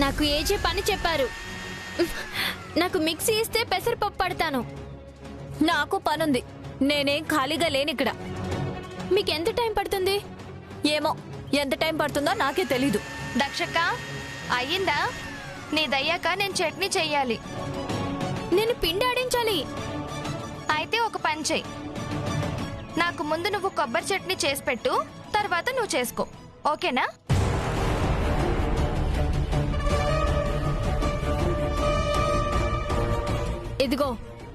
నాకు ఏజే పని చెప్పారు. నాకు మిక్సీ ఇస్తే పెసరపప్పు పడతాను. నాకు పనుంది, నేనేం ఖాళీగా లేనిక్కడ. మీకెంత టైం పడుతుంది? ఏమో, ఎంత టైం పడుతుందో నాకే తెలీదు. దక్షక్క అయ్యిందా? నీదయ్యాక నేను చట్నీ చెయ్యాలి. నేను పిండి ఆడించాలి. అయితే ఒక పని చెయ్యి, నాకు ముందు నువ్వు కొబ్బరి చట్నీ చేసి పెట్టు, తర్వాత నువ్వు చేసుకో, ఓకేనా? ఇదిగో,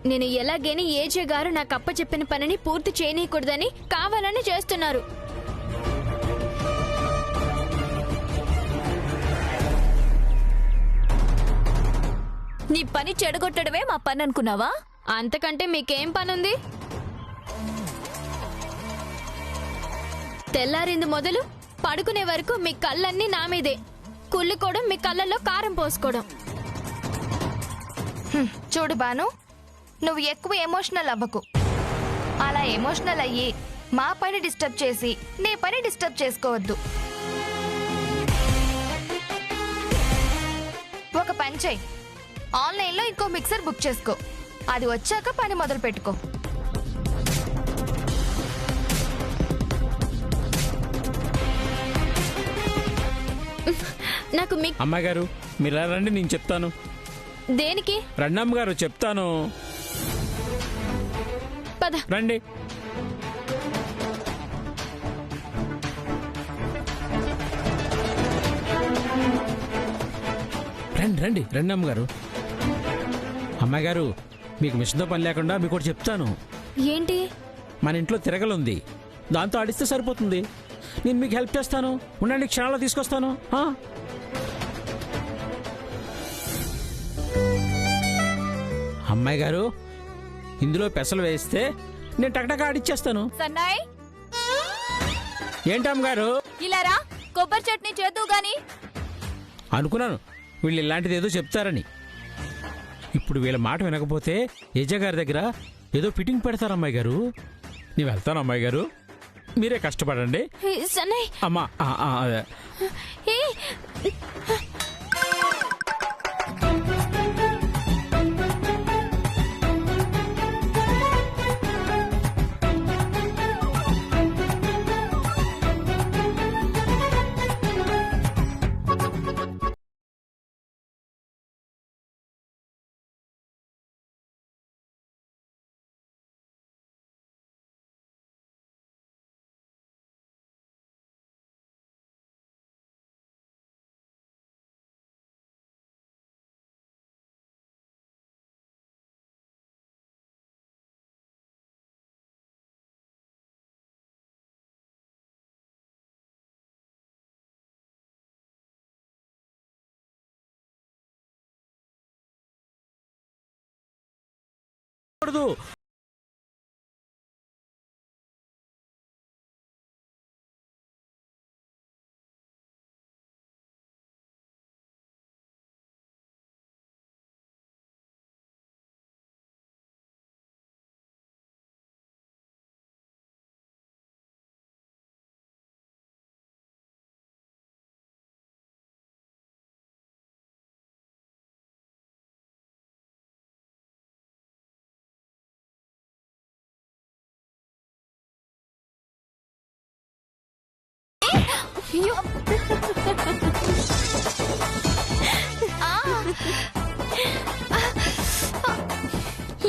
నేను ఎలాగైనా ఏజే గారు నాకు అప్ప చెప్పిన పనిని పూర్తి చేయనీయకూడదని కావాలని చేస్తున్నారు. నీ పని చెడగొట్టడమే మా పని అనుకున్నావా? అంతకంటే మీకేం పనుంది? తెల్లారింది మొదలు పడుకునే వరకు మీ కళ్ళన్నీ నా మీదే. కుళ్ళుకోవడం, మీ కళ్ళల్లో కారం పోసుకోవడం. చూడు బాను, నువ్వు ఎక్కువ ఎమోషనల్ అవ్వకు. అలా ఎమోషనల్ అయ్యి మా పని డిస్టర్బ్ చేసి నీ పని డిస్టర్బ్ చేసుకోవద్దు. ఒక పని చెయ్యి, ఆన్లైన్లో ఇంకో మిక్సర్ బుక్ చేసుకో, అది వచ్చాక పని మొదలు పెట్టుకో. నాకు అమ్మాయి గారు మీరు రండి, నేను చెప్తాను. దేనికి? రండమ్మ గారు చెప్తాను, పద. రండి. రండి రండి రండమ్మ గారు. అమ్మాయి గారు మీకు మిషన్తో పని లేకుండా మీకు ఒకటి చెప్తాను. ఏంటి? మన ఇంట్లో తిరగలుంది, దాంతో ఆడిస్తే సరిపోతుంది. నేను మీకు హెల్ప్ చేస్తాను, ఉండండి, క్షణాల్లో తీసుకొస్తాను. అమ్మాయి గారు ఇందులో పెసలు వేస్తే నేను టక్టక్ ఆడిచ్చేస్తాను. సన్నాయ్, ఏంటమ్మ గారు? ఇలారా, కొబ్బరి చట్నీ చేద్దు గాని. అనుకున్నాను వీళ్ళు ఇలాంటిది ఏదో చెప్తారని. ఇప్పుడు వీళ్ళ మాట వినకపోతే యజ గారి దగ్గర ఏదో ఫిట్టింగ్ పెడతారు. అమ్మాయి గారు నేను వెళ్తాను. అమ్మాయి గారు మీరే కష్టపడండి. సన్నయ్ అమ్మా అదే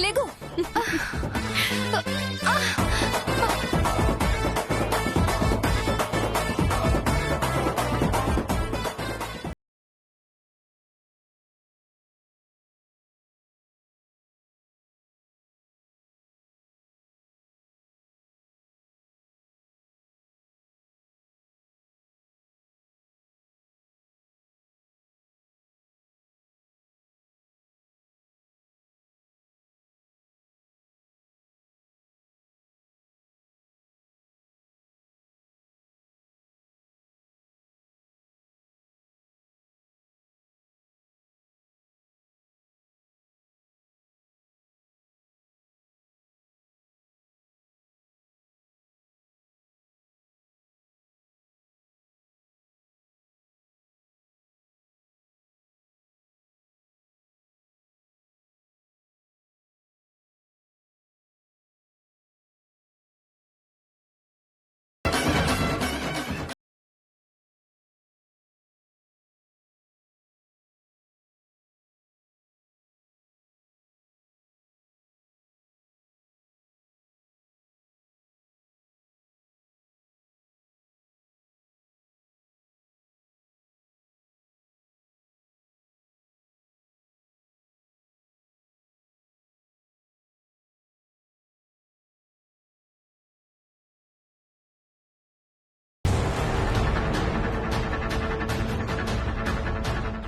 లేగు.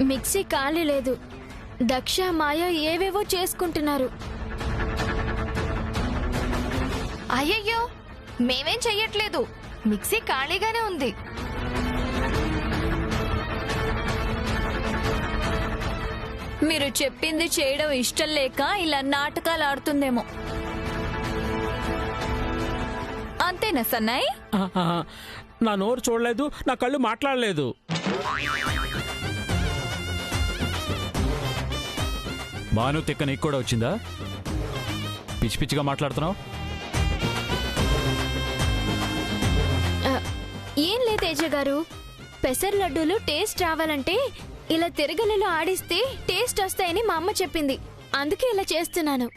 మిక్సీ ఖాళీ లేదు. దక్ష మాయ ఏవేవో చేసుకుంటున్నారు. అయ్యయ్యో, మేమేం చెయ్యట్లేదు. మిక్సీ ఖాళీగానే ఉంది. మీరు చెప్పింది చేయడం ఇష్టం లేక ఇలా నాటకాలు ఆడుతుందేమో. అంతేనా సన్నాయి? నా నోరు చూడలేదు, నా కళ్ళు మాట్లాడలేదు. భాను తిక్క నీకు కూడా వచ్చిందా? పిచ్చి పిచ్చిగా మాట్లాడుతున్నావు. ఏం లేదు తేజ గారు, పెసర్ లడ్డూలు టేస్ట్ రావాలంటే ఇలా తిరగలిలో ఆడిస్తే టేస్ట్ వస్తాయని మా అమ్మ చెప్పింది. అందుకే ఇలా చేస్తున్నాను.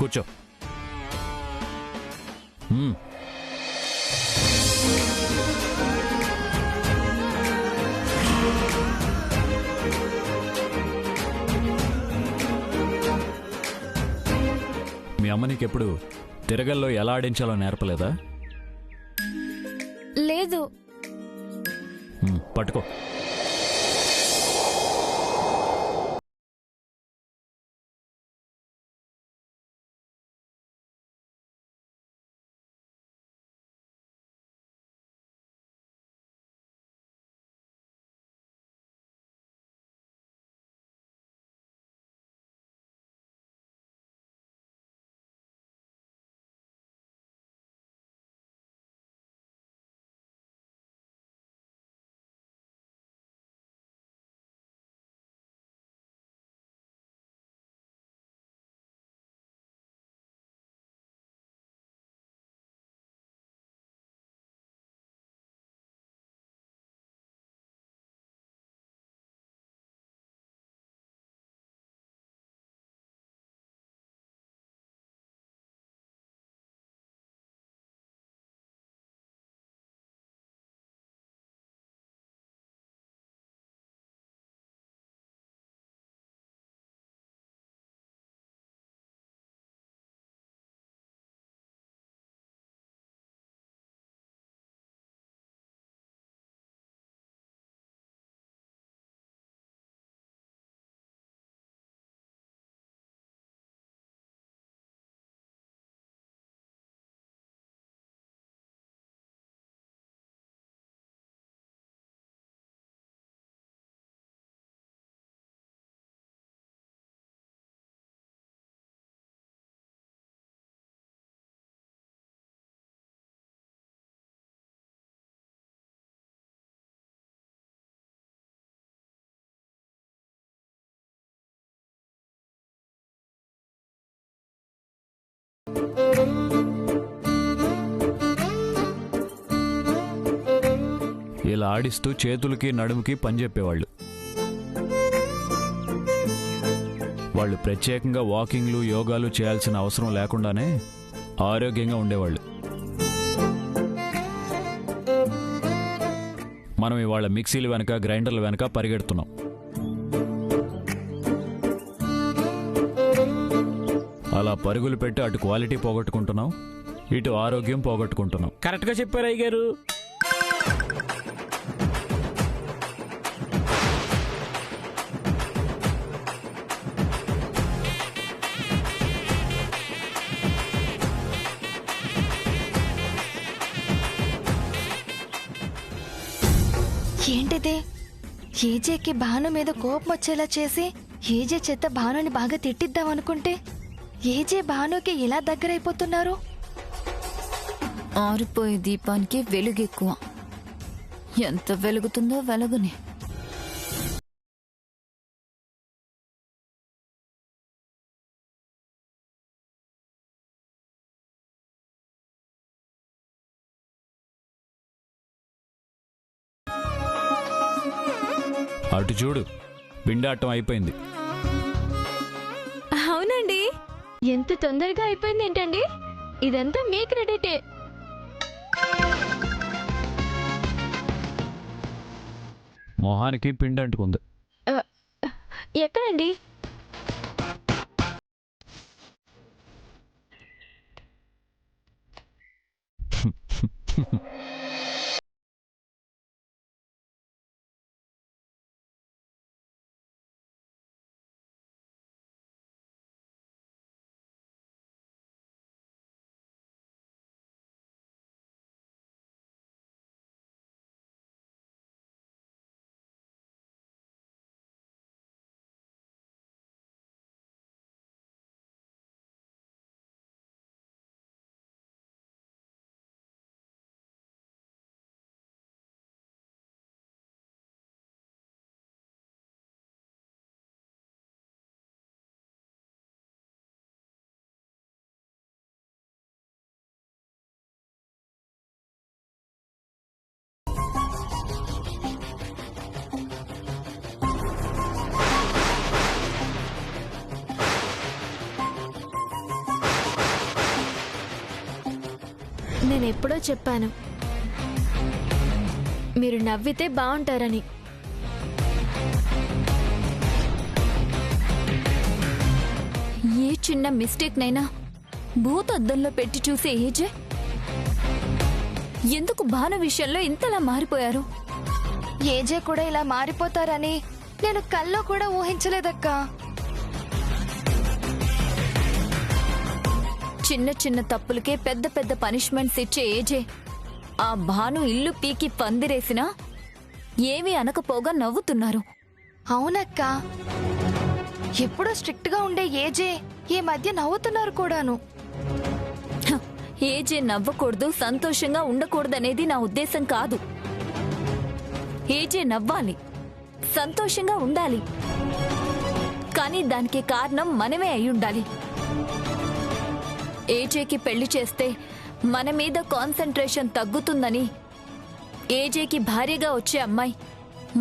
కూర్చో. మీ అమ్మ నీకెప్పుడు తిరగల్లో ఎలా ఆడించాలో నేర్పలేదా? లేదు. పట్టుకో. ఇలా ఆడిస్తూ చేతులకి నడుముకి పనిచెప్పేవాళ్ళు. వాళ్ళు ప్రత్యేకంగా వాకింగ్లు యోగాలు చేయాల్సిన అవసరం లేకుండానే ఆరోగ్యంగా ఉండేవాళ్ళు. మనం ఇవాళ మిక్సీలు వెనక గ్రైండర్ల వెనక పరిగెడుతున్నాం. అలా పరుగులు పెట్టి అటు క్వాలిటీ పోగొట్టుకుంటున్నాం, ఇటు ఆరోగ్యం పోగొట్టుకుంటున్నాం. కరెక్ట్గా చెప్పారు అయ్య గారు. ఏంటిది? ఏజేకి భాను మీద కోపం వచ్చేలా చేసి ఏజే చేత భానుని బాగా తిట్టిద్దాం అనుకుంటే ఏజే భానుకి ఇలా దగ్గరైపోతున్నారు. ఆరిపోయే దీపానికి వెలుగు ఎక్కువ. ఎంత వెలుగుతుందో వెలుగుని. అటు చూడు, పిండాటం అయిపోయింది. అవునండి, ఎంత తొందరగా అయిపోయింది ఏంటండి? ఇదంతా మీ క్రెడిటే. మొహానికి పిండి అంటుకుంది. ఎక్కడండి? నేను ఎప్పుడో చెప్పాను మీరు నవ్వితే బాగుంటారని. ఏ చిన్న మిస్టేక్ నైనా భూతద్దంలో పెట్టి చూసే ఏజే ఎందుకు భాను విషయంలో ఇంతలా మారిపోయారు? ఏజే కూడా ఇలా మారిపోతారని నేను కల్లో కూడా ఊహించలేదక్కా. చిన్న చిన్న తప్పులకే పెద్ద పెద్ద పనిష్మెంట్స్ ఇచ్చే ఏజే ఆ భాను ఇల్లు పీకి పందిరేసినా ఏమీ అనకపోగా నవ్వుతున్నారు. అవునక్కా, ఎప్పుడో స్ట్రిక్ట్ గా ఉండే ఏజే ఈ మధ్య నవ్వుతున్నారు కూడాను. హ, ఏజే నవ్వకూడదు, సంతోషంగా ఉండకూడదనేది నా ఉద్దేశం కాదు. ఏజే నవ్వాలి, సంతోషంగా ఉండాలి, కానీ దానికి కారణం మనమే అయి ఉండాలి. ఏజేకి పెళ్లి చేస్తే మన మీద కాన్సంట్రేషన్ తగ్గుతుందని ఏజేకి భార్యగా వచ్చే అమ్మాయి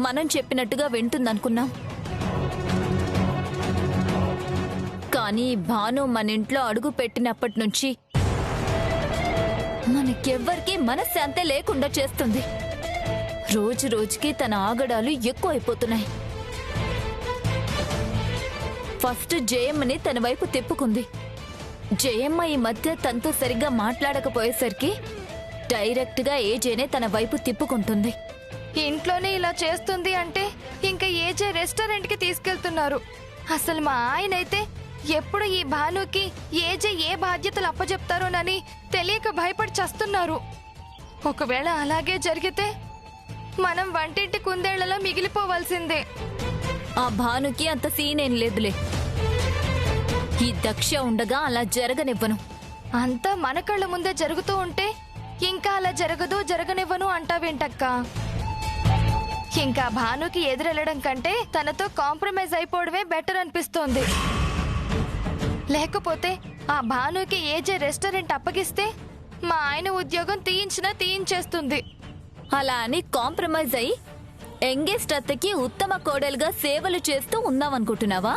మనం చెప్పినట్టుగా వింటుందనుకున్నాం. కానీ భాను మన ఇంట్లో అడుగు పెట్టినప్పటి నుంచి మనకెవ్వరికీ మనశ్శాంతే లేకుండా చేస్తుంది. రోజు రోజుకి తన ఆగడాలు ఎక్కువైపోతున్నాయి. ఫస్ట్ జయమ్మని తన వైపు తిప్పుకుంది. జయమ్మ ఈ మధ్య తనతో సరిగ్గా మాట్లాడకపోయేసరికి డైరెక్ట్ గా ఏజేనే తన వైపు తిప్పుకుంటుంది. ఇంట్లోనే ఇలా చేస్తుంది అంటే ఇంకా ఏజే రెస్టారెంట్ కి తీసుకెళ్తున్నారు. అసలు మా ఆయన అయితే ఎప్పుడు ఈ భానుకి ఏజే ఏ బాధ్యతలు అప్పచెప్తారోనని తెలియక భయపడి చస్తున్నారు. ఒకవేళ అలాగే జరిగితే మనం వంటింటి కుందేళ్లలో మిగిలిపోవాల్సిందే. ఆ భానుకి అంత సీనేం లేదులే. ఈ దక్ష ఉండగా అలా జరగనివ్వను. అంతా మన కళ్ళ ముందే జరుగుతూ ఉంటే ఇంకా అలా జరగనివ్వను అంటావేంటక్కా? ఇంకా భానుకి ఎదురెళ్లడం కంటే తనతో కాంప్రమైజ్ అయిపోవడమే బెటర్ అనిపిస్తోంది. లేకపోతే ఆ భానుకి ఏజే రెస్టారెంట్ అప్పగిస్తే మా ఆయన ఉద్యోగం తీయించేస్తుంది. అలా అని కాంప్రమైజ్ అయి యంగెస్ట్ అత్తకి ఉత్తమ కోడలుగా సేవలు చేస్తూ ఉందామనుకుంటున్నావా?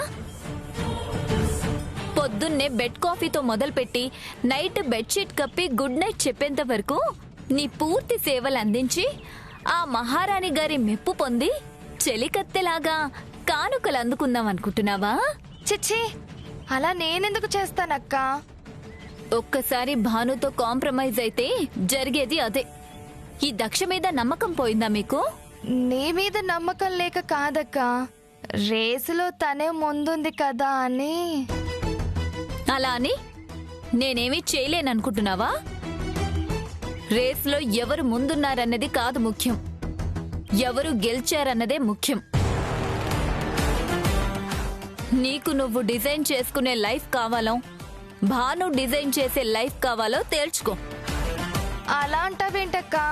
పొద్దున్నే బెడ్ కాఫీతో మొదలుపెట్టి నైట్ బెడ్షీట్ కప్పి గుడ్ నైట్ చెప్పేంత వరకు నీ పూర్తి సేవలు అందించి ఆ మహారాణి గారి మెప్పు పొంది చెలికత్తెలాగా కానుకలు అందుకుందాం అనుకుంటున్నావా? చిచ్చి, అలా నేనెందుకు చేస్తానక్కా? ఒక్కసారి భానుతో కాంప్రమైజ్ అయితే జరిగేది అదే. ఈ దక్ష మీద నమ్మకం పోయిందా మీకు? నీ మీద నమ్మకం లేక కాదక్కా, రేసులో తనే ముందుంది కదా అని. అలా అని నేనేమీ చేయలేననుకుంటున్నావా? రేస్లో ఎవరు ముందున్నారన్నది కాదు ముఖ్యం, ఎవరు గెలిచారన్నదే ముఖ్యం. నీకు నువ్వు డిజైన్ చేసుకునే లైఫ్ కావాలో భాను డిజైన్ చేసే లైఫ్ కావాలో తేల్చుకో. అలా అంటావేంటక్కా?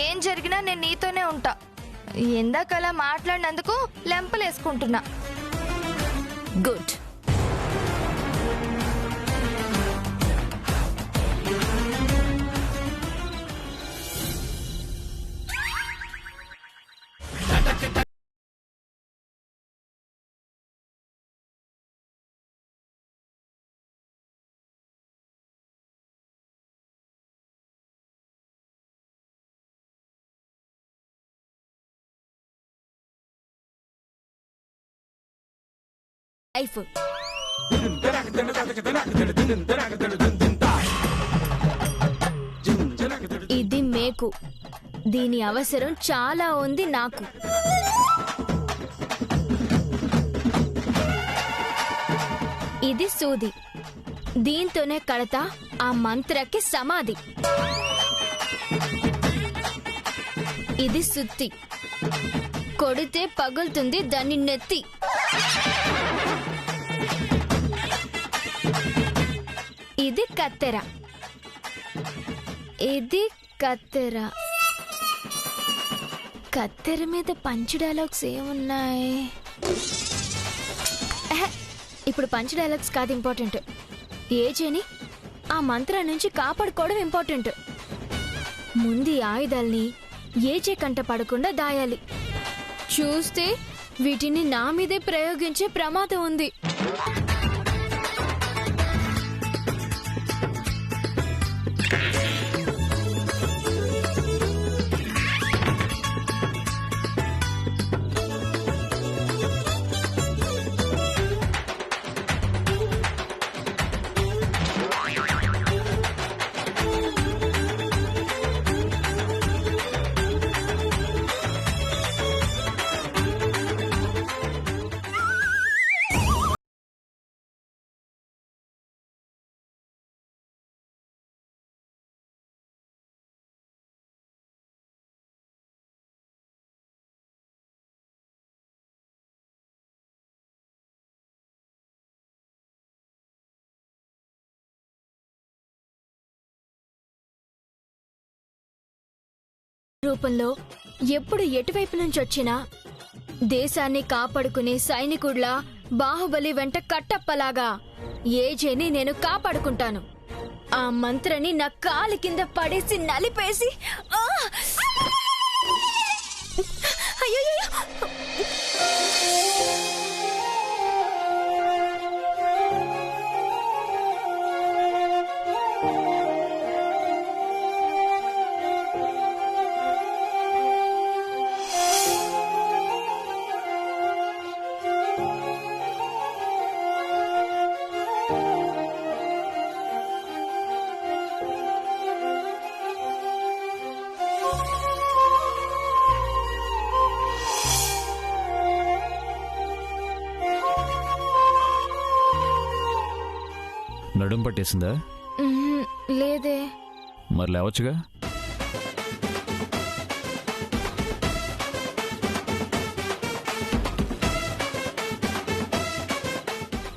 ఏం జరిగినా నేను నీతోనే ఉంటా. ఎందాకలా మాట్లాడినందుకు లెంపలేసుకుంటున్నా. గుడ్. లైఫ్. ఇది మేకు. దీని అవసరం చాలా ఉంది నాకు. ఇది సూది. దీంతోనే కడతా ఆ మంత్రకి సమాధి. ఇది సుత్తి. కొడితే పగులుతుంది దాన్ని నెత్తి. ఇది కత్తెర. ఇది కత్తెర. కత్తెర మీద పంచ్ డైలాగ్స్ ఏమున్నాయి? ఇప్పుడు పంచ్ డైలాగ్స్ కాదు ఇంపార్టెంట్. ఏజేని ఆ మంత్రం నుంచి కాపాడుకోవడం ఇంపార్టెంట్. ముందు ఈ ఆయుధాల్ని ఏజే కంట పడకుండా దాయాలి. చూస్తే వీటిని నా మీదే ప్రయోగించే ప్రమాదం ఉంది. రూపంలో ఎప్పుడు ఎటువైపు నుంచి వచ్చినా దేశాన్ని కాపాడుకునే సైనికుడ్లా బాహుబలి వెంట కట్టప్పలాగా ఏజేని నేను కాపాడుకుంటాను. ఆ మంత్రని నా కాలి కింద పడేసి నలిపేసి అయ్యయ్యో! నడుం పట్టేసిందా? లేదే. మరి లేవచ్చుగా.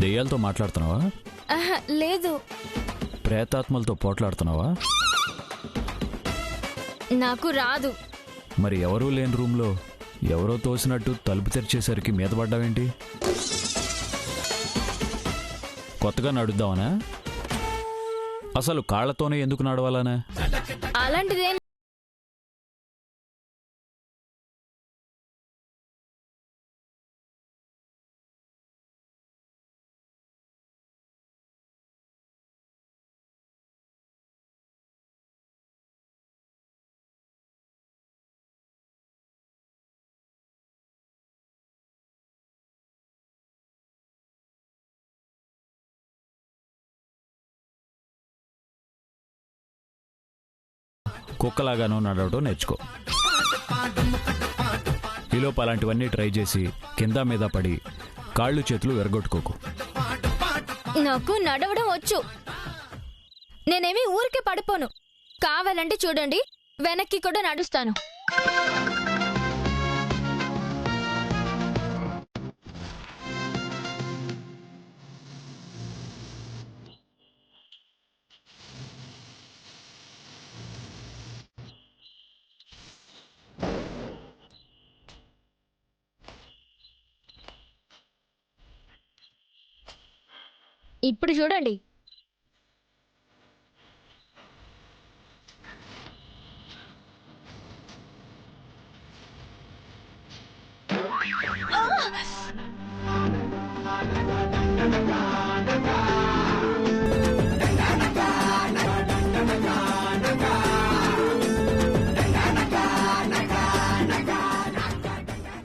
దెయ్యాలతో మాట్లాడుతున్నావా? లేదు. ప్రేతాత్మలతో పోట్లాడుతున్నావా? నాకు రాదు. మరి ఎవరూ లేని రూమ్లో ఎవరో తోసినట్టు తలుపు తెరిచేసరికి మీద పడ్డావేంటి? కొత్తగా నడుద్దామనా? అసలు కాళ్లతోనే ఎందుకు నడవాలనా? అలాంటిదే. కుక్కలాగానో నడవటం నేర్చుకో. ఈలోపు అలాంటివన్నీ ట్రై చేసి కింద మీద పడి కాళ్ళు చేతులు విరగొట్టుకోకు. నాకు నడవడం వచ్చు. నేనేమి ఊరికే పడిపోను. కావాలంటే చూడండి, వెనక్కి కూడా నడుస్తాను. ఇప్పుడు చూడండి.